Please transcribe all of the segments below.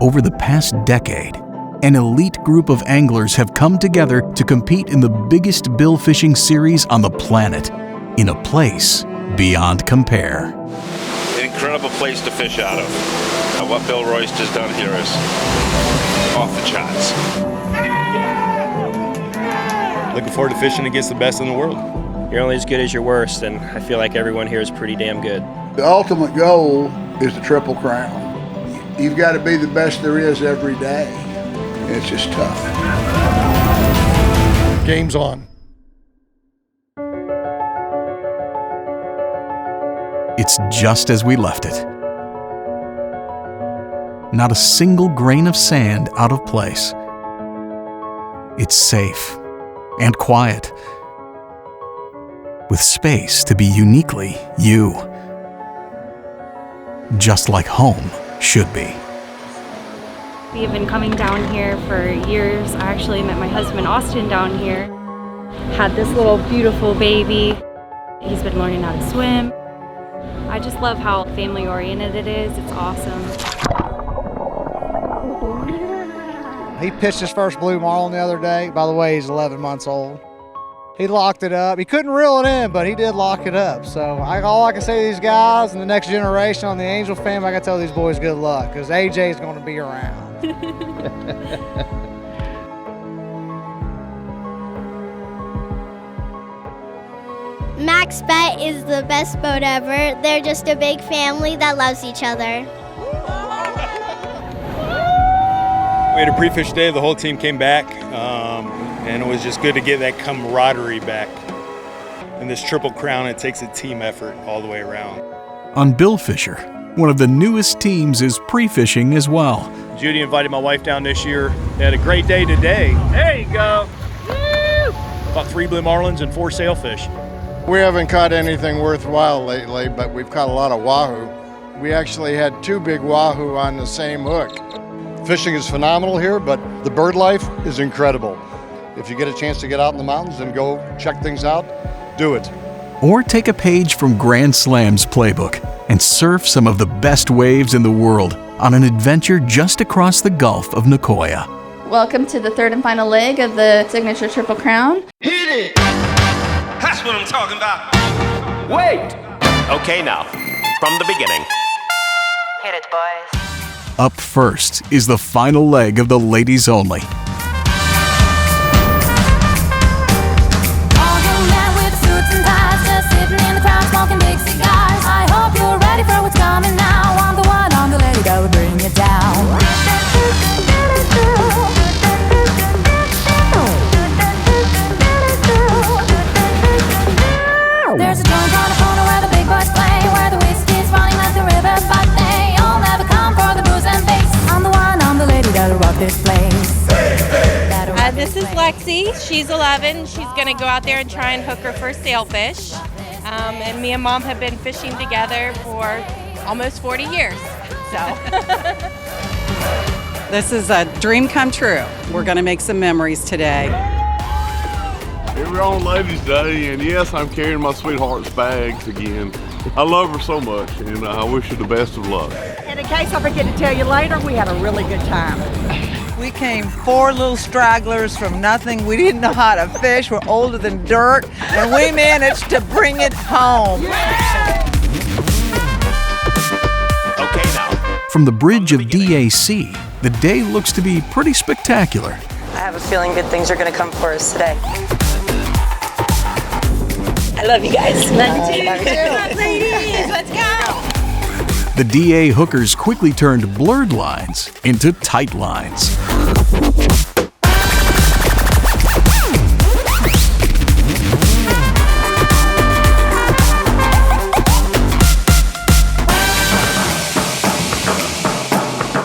Over the past decade, an elite group of anglers have come together to compete in the biggest billfishing series on the planet, in a place beyond compare. An incredible place to fish out of. What Bill Royce has done here is off the charts. Looking forward to fishing against the best in the world. You're only as good as your worst, and I feel like everyone here is pretty damn good. The ultimate goal is the Triple Crown. You've got to be the best there is every day. It's just tough. Game's on. It's just as we left it. Not a single grain of sand out of place. It's safe and quiet, with space to be uniquely you. Just like home should be. We have been coming down here for years. I actually met my husband Austin down here. Had this little beautiful baby. He's been learning how to swim. I just love how family oriented it is. It's awesome. He pitched his first blue marlin the other day. By the way, he's 11 months old. He locked it up. He couldn't reel it in, but he did lock it up. So all I can say to these guys and the next generation on the Angel family, I got to tell these boys good luck, because AJ is going to be around. Max Bet is the best boat ever. They're just a big family that loves each other. We had a pre-fish day. The whole team came back, and it was just good to get that camaraderie back. In this Triple Crown, it takes a team effort all the way around. On Billfisher, one of the newest teams is pre-fishing as well. Judy invited my wife down this year. They had a great day today. There you go. Woo! Caught 3 blue marlins and 4 sailfish. We haven't caught anything worthwhile lately, but we've caught a lot of wahoo. We actually had 2 big wahoo on the same hook. Fishing is phenomenal here, but the bird life is incredible. If you get a chance to get out in the mountains and go check things out, do it. Or take a page from Grand Slam's playbook and surf some of the best waves in the world on an adventure just across the Gulf of Nicoya. Welcome to the third and final leg of the signature Triple Crown. Hit it! That's what I'm talking about. Wait! Okay, now, from the beginning. Hit it, boys. Up first is the final leg of the ladies only. All young men with suits and ties, just sitting in the crowd smoking big cigars. I hope you're ready for what's coming now. I'm the one on the lady that would bring it down. There's a joint on the corner where the big boys play, where the whiskey's running like the river, but they all never come for the booze and bass. I'm the one, I'm the lady that'll rock this place. This is Lexi. She's 11. She's going to go out there and try and hook her first sailfish. And me and Mom have been fishing together for almost 40 years. So. This is a dream come true. We're going to make some memories today. We're on Ladies' Day, and yes, I'm carrying my sweetheart's bags again. I love her so much, and I wish her the best of luck. And in case I forget to tell you later, we had a really good time. We came 4 little stragglers from nothing. We didn't know how to fish. We're older than dirt, and we managed to bring it home. Okay, now. From the bridge of DAC, the day looks to be pretty spectacular. I have a feeling good things are going to come for us today. I love you guys. Love you too. Ladies, let's go. The DA hookers quickly turned blurred lines into tight lines.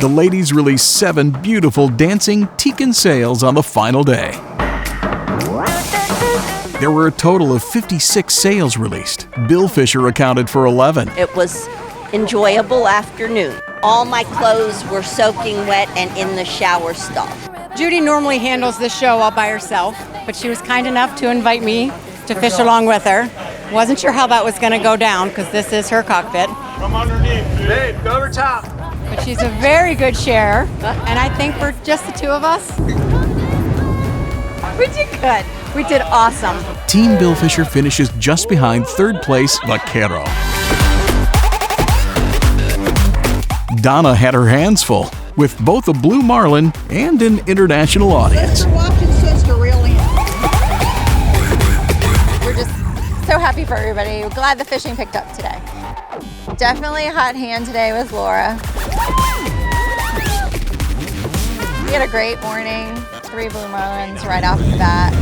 The ladies released 7 beautiful dancing Tecan sails on the final day. There were a total of 56 sails released. Billfisher accounted for 11. It was enjoyable afternoon. All my clothes were soaking wet and in the shower stall. Judy normally handles this show all by herself, but she was kind enough to invite me to fish along with her. Wasn't sure how that was going to go down because this is her cockpit. From underneath, babe, go over top. but she's a very good share, and I think for just the two of us, we did good. We did awesome. Team Billfisher finishes just behind third place Vaquero. Donna had her hands full, with both a blue marlin and an international audience. Sister watching sister reel in. We're just so happy for everybody. We're glad the fishing picked up today. Definitely a hot hand today with Laura. We had a great morning. 3 blue marlins right off the bat.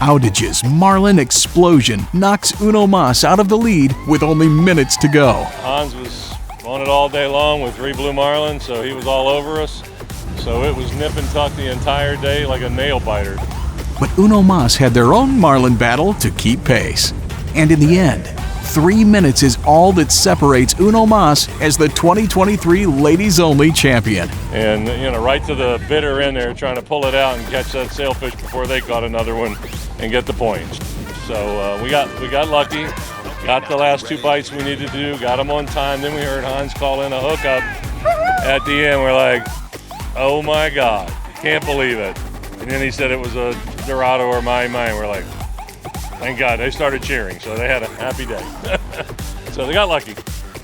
Outages, marlin explosion knocks Uno Mas out of the lead with only minutes to go. Hans was on it all day long with 3 blue marlins, so he was all over us. So it was nip and tuck the entire day like a nail biter. But Uno Mas had their own marlin battle to keep pace. And in the end, 3 minutes is all that separates Uno Mas as the 2023 Ladies Only champion. And, you know, right to the bitter end there, trying to pull it out and catch that sailfish before they caught another one and get the points. So we got lucky, got the last 2 bites we needed to do, got them on time. Then we heard Hans call in a hookup at the end. We're like, oh my God, can't believe it. And then he said it was a Dorado or Mai. We're like, thank God. They started cheering, so they had a happy day. So they got lucky.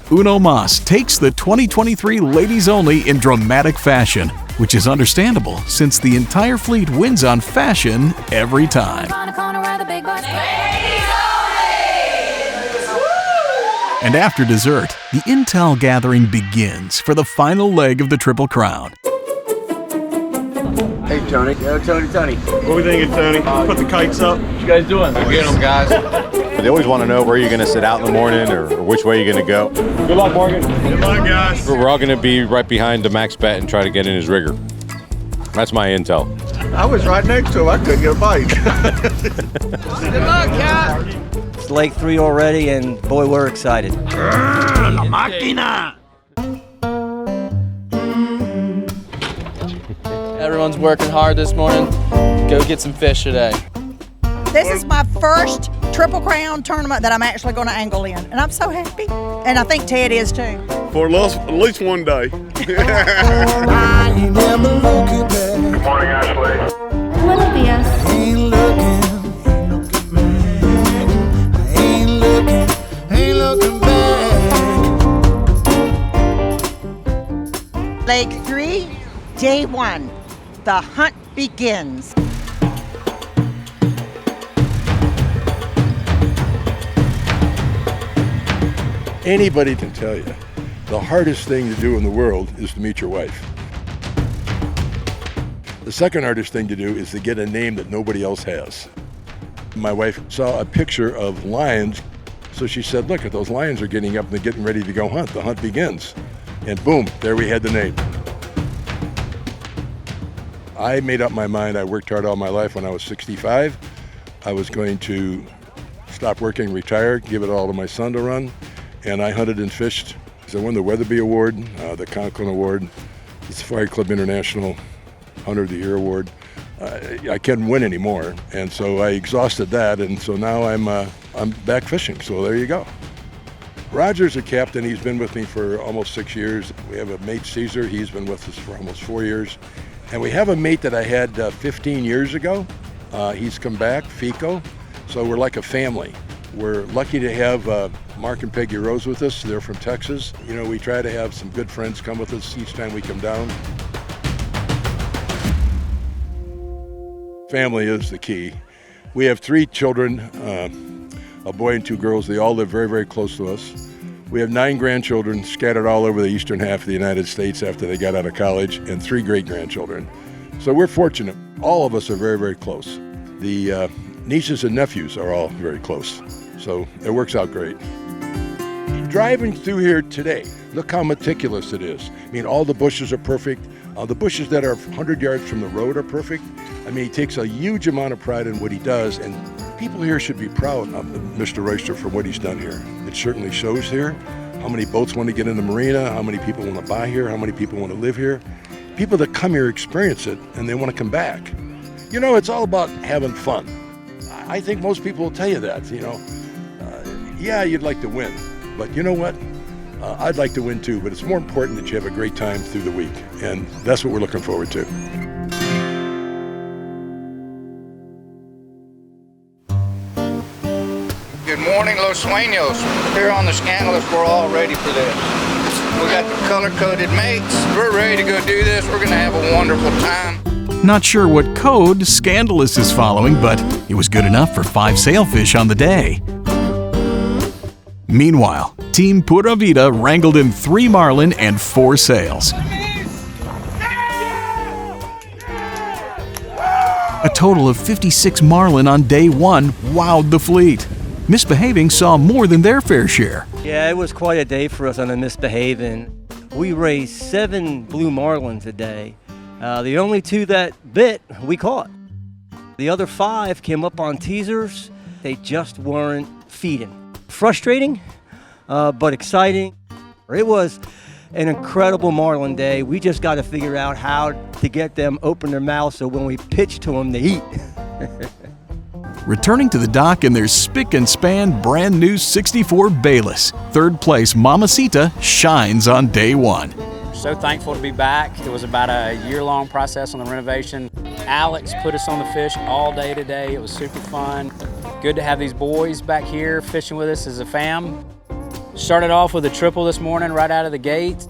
Uno Mas takes the 2023 Ladies Only in dramatic fashion, which is understandable since the entire fleet wins on fashion every time. And after dessert, the intel gathering begins for the final leg of the Triple Crown. Hey, Tony. Yo, Tony. What are we thinking, Tony? Put the kites up. What you guys doing? Get them, guys. They always want to know where you're going to sit out in the morning or which way you're going to go. Good luck, Morgan. Good luck, guys. We're all going to be right behind the Max Bet and try to get in his rigger. That's my intel. I was right next to him. I couldn't get a bite. Good luck, Cat. It's lake 3 already, and boy, we're excited. La máquina. Everyone's working hard this morning. Go get some fish today. This is my first Triple Crown tournament that I'm actually going to angle in, and I'm so happy. And I think Ted is too. For at least one day. Good morning, Ashley. Buenos dias. Lake 3, day 1. The hunt begins. Anybody can tell you, the hardest thing to do in the world is to meet your wife. The second hardest thing to do is to get a name that nobody else has. My wife saw a picture of lions, so she said, look, those lions are getting up and they're getting ready to go hunt. The hunt begins. And boom, there we had the name. I made up my mind. I worked hard all my life. When I was 65, I was going to stop working, retire, give it all to my son to run. And I hunted and fished. I won the Weatherby Award, the Conklin Award, the Safari Club International Hunter of the Year Award. I couldn't win anymore, and so I exhausted that, and so now I'm back fishing, so there you go. Roger's a captain. He's been with me for almost 6 years. We have a mate, Caesar. He's been with us for almost 4 years. And we have a mate that I had 15 years ago. He's come back, Fico, so we're like a family. We're lucky to have Mark and Peggy Rose with us. They're from Texas. You know, we try to have some good friends come with us each time we come down. Family is the key. We have 3 children, a boy and 2 girls. They all live very, very close to us. We have 9 grandchildren scattered all over the eastern half of the United States after they got out of college, and 3 great-grandchildren. So we're fortunate. All of us are very, very close. The nieces and nephews are all very close. So it works out great. Driving through here today, look how meticulous it is. I mean, all the bushes are perfect. The bushes that are 100 yards from the road are perfect. I mean, he takes a huge amount of pride in what he does, and people here should be proud of Mr. Royster for what he's done here. It certainly shows here. How many boats want to get in the marina, how many people want to buy here, how many people want to live here. People that come here experience it, and they want to come back. You know, it's all about having fun. I think most people will tell you that, you know. Yeah, you'd like to win, But you know what? I'd like to win too, but it's more important that you have a great time through the week, and that's what we're looking forward to. Good morning, Los Sueños. Here on the Scandalous, we're all ready for this. We got the color-coded mates. We're ready to go do this. We're gonna have a wonderful time. Not sure what code Scandalous is following, but it was good enough for 5 sailfish on the day. Meanwhile, Team Pura Vida wrangled in 3 marlin and 4 sails. A total of 56 marlin on day 1 wowed the fleet. Misbehaving saw more than their fair share. Yeah, it was quite a day for us on the Misbehaving. We raised 7 blue marlins a day. The only 2 that bit, we caught. The other 5 came up on teasers. They just weren't feeding. Frustrating, but exciting. It was an incredible marlin day. We just got to figure out how to get them open their mouths so when we pitch to them, they eat. Returning to the dock in their spick and span brand new 64 Bayless, 3rd place Mamacita shines on day 1. So thankful to be back. It was about a year-long process on the renovation. Alex put us on the fish all day today. It was super fun. Good to have these boys back here fishing with us as a fam. Started off with a triple this morning right out of the gate.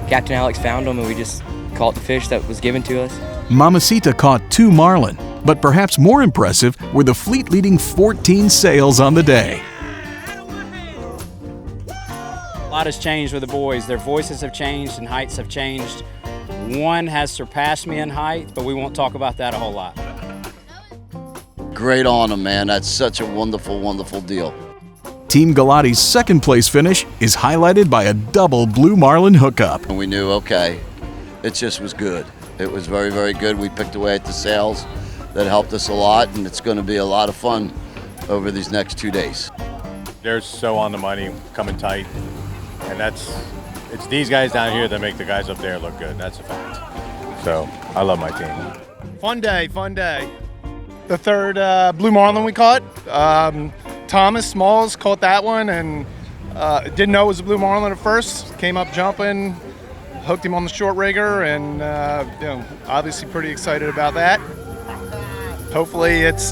Captain Alex found them and we just caught the fish that was given to us. Mamacita caught 2 marlin, but perhaps more impressive were the fleet-leading 14 sails on the day. A lot has changed with the boys. Their voices have changed and heights have changed. One has surpassed me in height, but we won't talk about that a whole lot. Great on them, man. That's such a wonderful, wonderful deal. Team Galati's 2nd place finish is highlighted by a double blue marlin hookup. And we knew, okay, it just was good. It was very, very good. We picked away at the sails. That helped us a lot, and it's going to be a lot of fun over these next 2 days. They're so on the money, coming tight, and it's these guys down here that make the guys up there look good. That's a fact. So I love my team. Fun day, fun day. The 3rd blue marlin we caught. Thomas Smalls caught that one, and didn't know it was a blue marlin at first. Came up jumping, hooked him on the short rigger, and obviously pretty excited about that. Hopefully it's,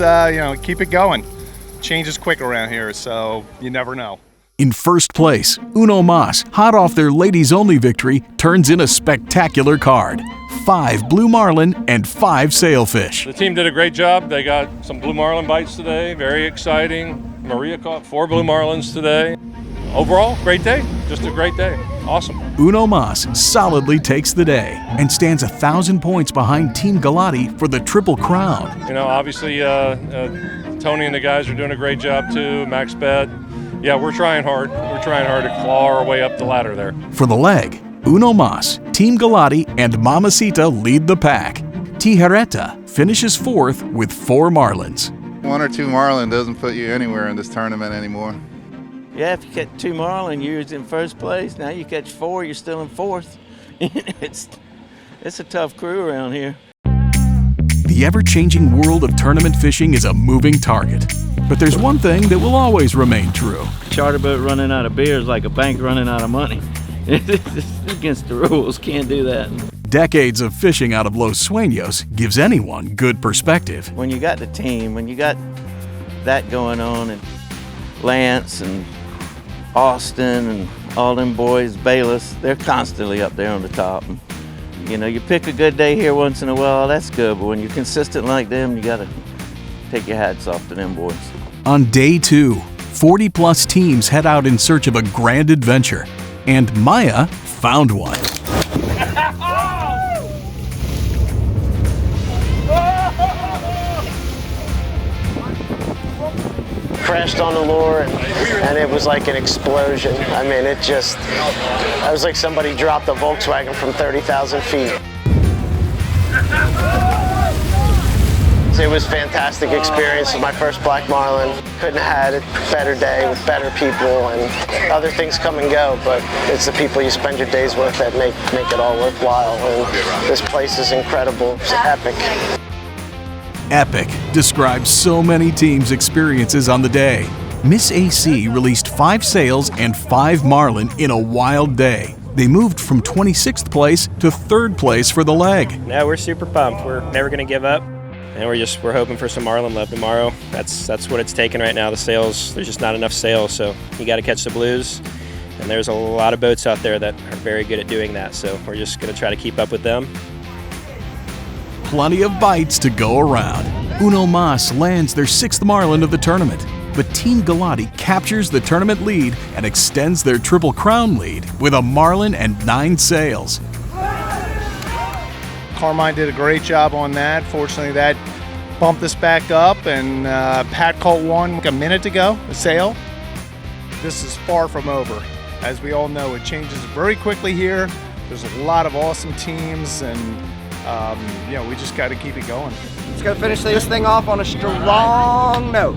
keep it going. Change is quick around here, so you never know. In 1st place, Uno Mas, hot off their ladies-only victory, turns in a spectacular card. 5 blue marlin and 5 sailfish. The team did a great job. They got some blue marlin bites today, very exciting. Maria caught 4 blue marlins today. Overall, great day, just a great day. Awesome. Uno Mas solidly takes the day and stands 1,000 points behind Team Galati for the Triple Crown. You know, obviously Tony and the guys are doing a great job too, Max Bed. Yeah, we're trying hard. We're trying hard to claw our way up the ladder there. For the leg, Uno Mas, Team Galati, and Mamacita lead the pack. Tijereta finishes 4th with 4 marlins. 1 or 2 marlin doesn't put you anywhere in this tournament anymore. Yeah, if you catch 2 marlin, you're in 1st place. Now you catch 4, you're still in 4th. It's a tough crew around here. The ever-changing world of tournament fishing is a moving target. But there's one thing that will always remain true. Charter boat running out of beer is like a bank running out of money. It's against the rules, can't do that. Decades of fishing out of Los Sueños gives anyone good perspective. When you got the team, when you got that going on, and Lance and Austin and all them boys, Bayless, they're constantly up there on the top. And, you pick a good day here once in a while, that's good, but when you're consistent like them, you gotta take your hats off to them boys. On day 2, 40-plus teams head out in search of a grand adventure, and Maya found one. Crashed on the lure and it was like an explosion. I mean, it was like somebody dropped a Volkswagen from 30,000 feet. It was a fantastic experience. It was my first black marlin. Couldn't have had a better day with better people, and other things come and go, but it's the people you spend your days with that make it all worthwhile. And this place is incredible. It's epic. Epic describes so many teams' experiences on the day. Miss AC released 5 sails and 5 marlin in a wild day. They moved from 26th place to 3rd place for the leg. No, we're super pumped. We're never going to give up, and we're hoping for some marlin love tomorrow. That's what it's taking right now. The sails, there's just not enough sails, so you got to catch the blues. And there's a lot of boats out there that are very good at doing that, so we're just going to try to keep up with them. Plenty of bites to go around. Uno Mas lands their 6th marlin of the tournament, but Team Galati captures the tournament lead and extends their Triple Crown lead with a marlin and 9 sails. Carmine did a great job on that. Fortunately, that bumped us back up, and Pat caught one like a minute ago, a sail. This is far from over. As we all know, it changes very quickly here. There's a lot of awesome teams, and we just got to keep it going. Let's go finish this thing off on a strong note.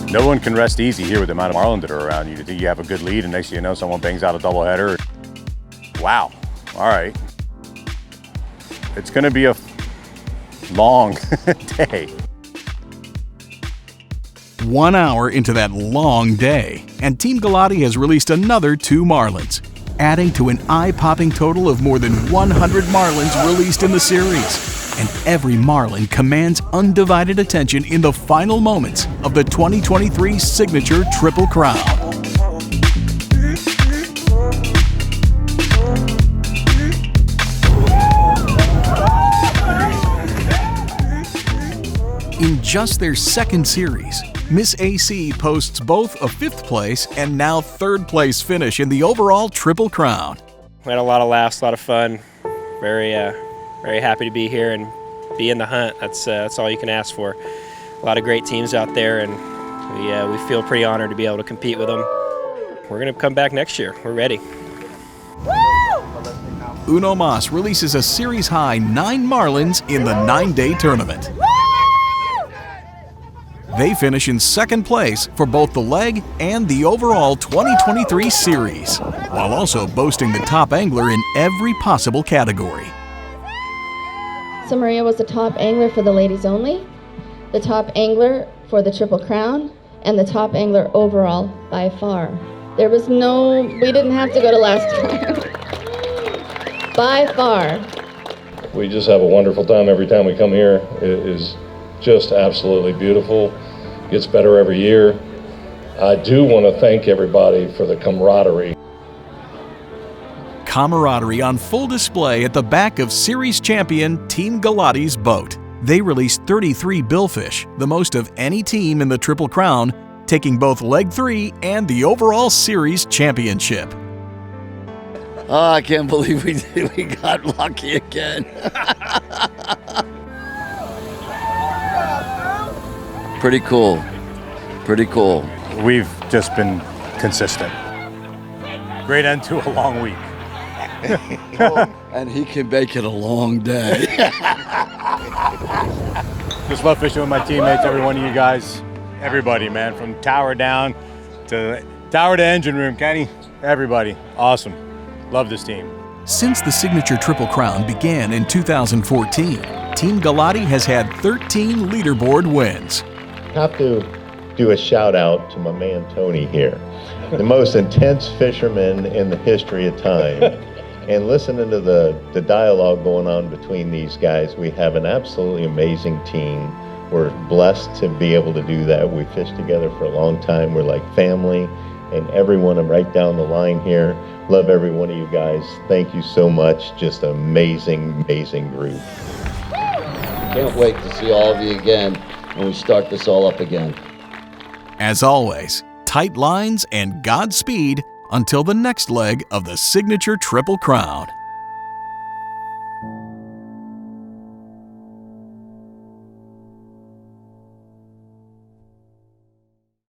No one can rest easy here with the amount of marlin that are around you. You think you have a good lead, and next thing you know, someone bangs out a doubleheader. Wow. All right. It's going to be a long day. 1 hour into that long day, and Team Galati has released another 2 marlins, adding to an eye-popping total of more than 100 marlins released in the series. And every marlin commands undivided attention in the final moments of the 2023 Signature Triple Crown. In just their 2nd series, Miss AC posts both a 5th place and now 3rd place finish in the overall Triple Crown. We had a lot of laughs, a lot of fun. Very happy to be here and be in the hunt. That's all you can ask for. A lot of great teams out there, and we feel pretty honored to be able to compete with them. We're going to come back next year. We're ready. Uno Mas releases a series-high 9 marlins in the 9-day tournament. They finish in 2nd place for both the leg and the overall 2023 series, while also boasting the top angler in every possible category. So Maria was the top angler for the ladies only, the top angler for the Triple Crown, and the top angler overall by far. We didn't have to go to last time. By far. We just have a wonderful time every time we come here. It is just absolutely beautiful. Gets better every year. I do want to thank everybody for the camaraderie. Camaraderie on full display at the back of series champion Team Galati's boat. They released 33 billfish, the most of any team in the Triple Crown, taking both leg 3 and the overall series championship. Oh, I can't believe we got lucky again. Pretty cool. Pretty cool. We've just been consistent. Great end to a long week. And he can make it a long day. Just love fishing with my teammates, every one of you guys. Everybody, man, from tower down to engine room, Kenny. Everybody, awesome. Love this team. Since the Signature Triple Crown began in 2014, Team Galati has had 13 leaderboard wins. I have to do a shout out to my man Tony here, the most intense fisherman in the history of time. And listening to the dialogue going on between these guys, we have an absolutely amazing team. We're blessed to be able to do that. We fished together for a long time. We're like family, and everyone right down the line here. Love every one of you guys. Thank you so much. Just an amazing, amazing group. Can't wait to see all of you again when we start this all up again. As always, tight lines and Godspeed until the next leg of the Signature Triple Crown.